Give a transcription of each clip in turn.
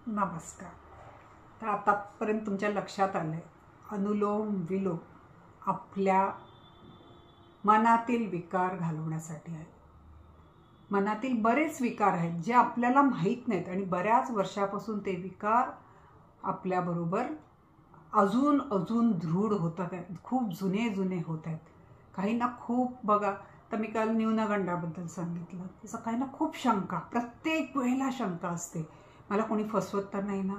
नमस्कार. तर आतापर्यंत तुमच्या लक्षात आलं आहे, अनुलोम विलोम आपल्या मनातील विकार घालवण्यासाठी आहे. मनातील बरेच विकार आहेत जे आपल्याला माहीत नाहीत आणि बऱ्याच वर्षापासून ते विकार आपल्याबरोबर अजून अजून दृढ होतात आहेत, खूप जुने होत आहेत. काहींना खूप बघा, तर मी काल न्यूनगंडाबद्दल सांगितलं, तसं काहींना खूप शंका, प्रत्येक वेळेला शंका असते. मला कोणी फसवत तर नाही ना,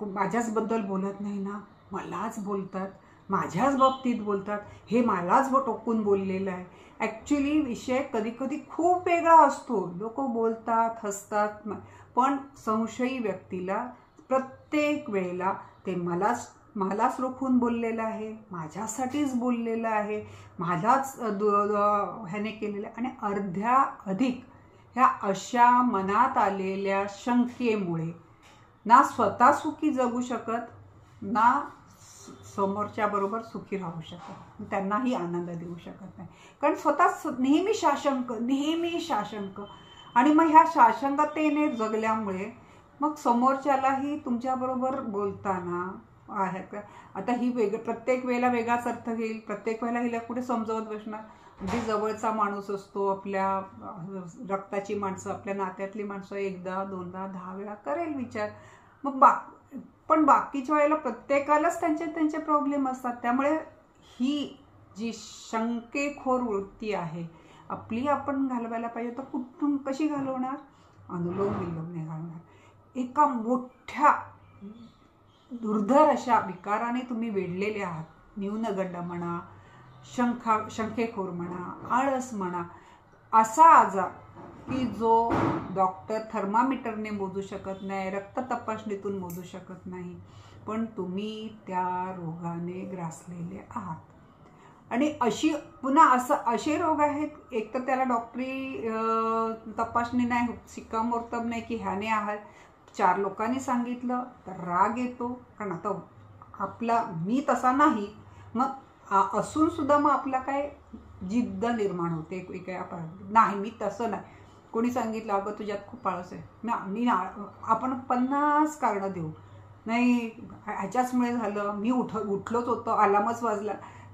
माझ्याचबद्दल बोलत नाही ना, मलाच बोलतात, माझ्याच बाबतीत बोलतात, हे मलाच टोकून बोललेलं आहे. ॲक्च्युली विषय कधी कधी खूप वेगळा असतो. लोक बोलतात, हसतात, पण संशयी व्यक्तीला प्रत्येक वेळेला ते मलाच रोखून बोललेलं आहे, माझ्यासाठीच बोललेलं आहे, माझ्याच ह्याने केलेलं आहे. आणि अर्ध्या अधिक ह्या अशा मनात आलेल्या शंकेमुळे ना स्वतः सुखी जगू शकत, ना समोरच्या बरोबर सुखी राहू शकत, त्यांनाही आनंद देऊ शकत नाही. कारण स्वतः नेहमी शाशंक आणि मग ह्या शाशंकतेने जगल्यामुळे मग समोरच्यालाही तुमच्याबरोबर बोलताना आहे आता ही प्रत्येक वेळेला वेगळाच अर्थ घेईल, प्रत्येक वेळेला हिला कुठे समजवत बसणार. अगदी जवळचा माणूस असतो, आपल्या रक्ताची माणसं, आपल्या नात्यातली माणसं एकदा दोनदा 10 वेळा करेल विचार, मग पण बाकीच्या वेळेला प्रत्येकालाच त्यांचे प्रॉब्लेम असतात. त्यामुळे ही जी शंकेखोर वृत्ती आहे आपली, आपण घालवायला पाहिजे. तर कुठून कशी घालवणार? अनुलोम विलोमने घालवणार. एका मोठ्या दुर्धर अशा विकाराने तुम्ही वेढलेले आहात, न्यूनगंड म्हणा, शंकेखोर म्हणा, आळस म्हणा, असा आजार की जो डॉक्टर थर्मामीटरने मोजू शकत नाही, रक्त तपासणीतून मोजू शकत नाही, पण तुम्ही त्या रोगाने ग्रासलेले आहात. आणि पुन्हा असे रोग आहेत, एक तर त्याला डॉक्टरी तपासणी नाही, शिक्कामोर्तब नाही की ह्याने आहात. 4 लोकांनी सांगितलं तर राग येतो, कारण आता मी तसा नाही, मग असून सुद्धा मग आपला काय जिद्द निर्माण होते, नाही मी तसं नाही. कोणी सांगितलं अगं तुझ्यात खूप आळस आहे, आपण 50 कारणं देऊ, नाही ह्याच्याचमुळे झालं, मी उठलोच होतो, अलार्मच वाजला,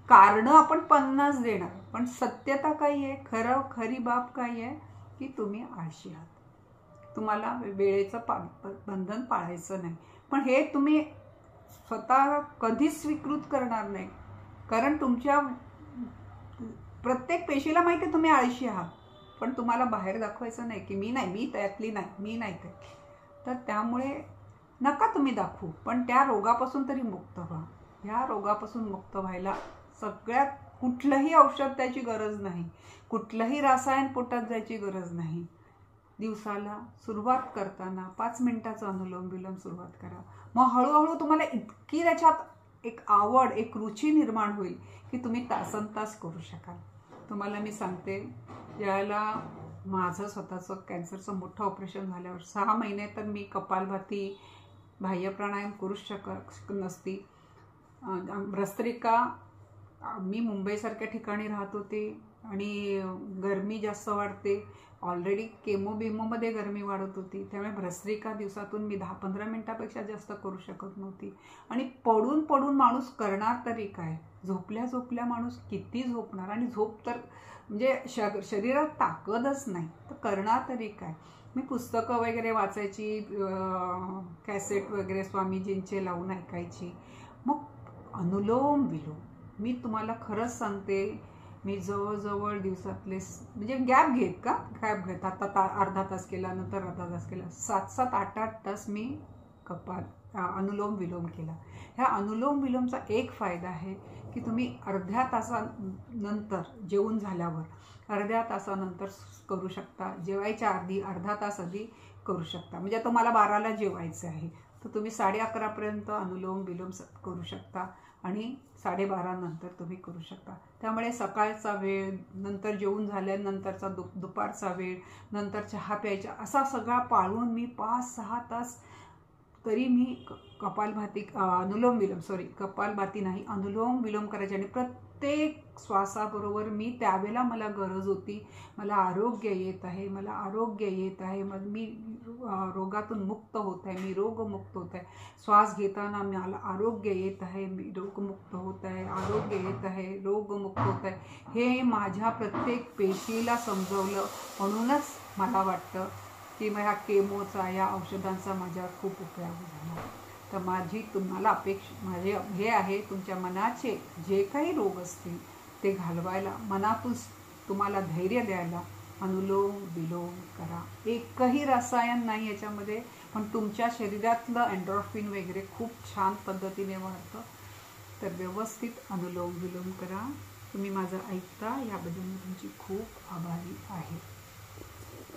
कारणं आपण 50 देणार. पण सत्यता काय आहे, खरी बाब काय आहे की तुम्ही आळशी आहात, तुम्हाला वेळेचं बंधन पाळायचं नाही. पण हे तुम्ही स्वतः कधीच स्वीकृत करणार नाही, कारण तुमच्या प्रत्येक पेशीला माहिती आहे तुम्ही आळशी आहात, पण तुम्हाला बाहेर दाखवायचं नाही की मी त्यातली नाही, मी नाही ते. तर त्यामुळे नका तुम्ही दाखवू, पण त्या रोगापासून तरी मुक्त व्हा. ह्या रोगापासून मुक्त व्हायला सगळ्यात कुठलंही औषध त्याची गरज नाही, कुठलंही रसायन पोटात जायची गरज नाही. दिवसाला सुरुवात करताना 5 मिनिटाचा अनुलोम विलोम सुरुवात करा. मग हळूहळू तुम्हाला इतकी त्याच्यात एक आवड, एक रुची निर्माण होईल की तुम्ही तासनतास करू शकाल. तुम्हाला मी सांगते, ज्यावेळेला माझं स्वतःचं कॅन्सरचं मोठं ऑपरेशन झाल्यावर 6 महिने तर मी कपालभाती, बाह्य प्राणायाम करूच शकत नसती. भस्त्रिका, मी मुंबईसारख्या ठिकाणी राहत होते आणि गरमी जास्त वाढते, ऑलरेडी केमोमध्ये गरमी वाढत होती, त्यामुळे भस्त्रिका दिवसातून मी 10-15 मिनिटापेक्षा जास्त करू शकत नव्हती. आणि पडून माणूस करणार तरी काय, झोपल्या माणूस किती झोपणार, आणि झोप तर म्हणजे शरीरात ताकदच नाही, तर करणार तरी काय. मी पुस्तकं वगैरे वाचायची, कॅसेट वगैरे स्वामीजींचे लावून ऐकायची. मग अनुलोम विलोम मी तुम्हाला खरंच सांगते, मी जवळजवळ दिवसातले म्हणजे गॅप घेत आता अर्धा तास केला, नंतर अर्धा तास केला, 7-7, 8-8 तास मी अनुलोम विलोम केला. ह्या अनुलोम विलोमचा एक फायदा आहे की तुम्ही अर्ध्या तासानंतर, जेवून झाल्यावर अर्ध्या तासानंतर करू शकता, जेवायच्या आधी अर्धा तास आधी करू शकता. म्हणजे तुम्हाला 12ला जेवायचं आहे तर तुम्ही 11:30पर्यंत अनुलोम विलोम करू शकता आणि 12:30 नंतर तुम्ही करू शकता. त्यामुळे सकाळचा वेळ, नंतर जेवून झाल्यानंतरचा दुपारचा वेळ, नंतर चहा प्यायचा, असा सगळा पाळून मी 5-6 तास तरी मी कपालभाती नाही, अनुलोम विलोम करायचे. आणि प्रत्येक श्वासाबरोबर मी त्यावेळेला मला गरज होती, मला आरोग्य येत आहे, मग मी रोगातून मुक्त होत आहे, मी रोगमुक्त होत आहे. श्वास घेताना मला आरोग्य येत आहे, मी रोगमुक्त होत आहे, आरोग्य येत आहे, रोगमुक्त होत आहे. हे माझ्या प्रत्येक पेशीला समजवलं. म्हणूनच मला वाटतं की ह्या केमोचा, या औषधांचा माझ्यावर खूप उपयोग झाला. तर माझी तुम्हाला माझे हे आहे, तुमच्या मनाचे जे काही रोग असतील ते घालवायला, मनातून तुम्हाला धैर्य द्यायला अनुलोम विलोम करा. एकही रसायन नाही याच्यामध्ये, पण तुमच्या शरीरातलं एंडोर्फिन वगैरे खूप छान पद्धतीने वाढतं. तर व्यवस्थित अनुलोम विलोम करा. तुम्ही माझं ऐकता याबद्दल मी तुमची खूप आभारी आहे.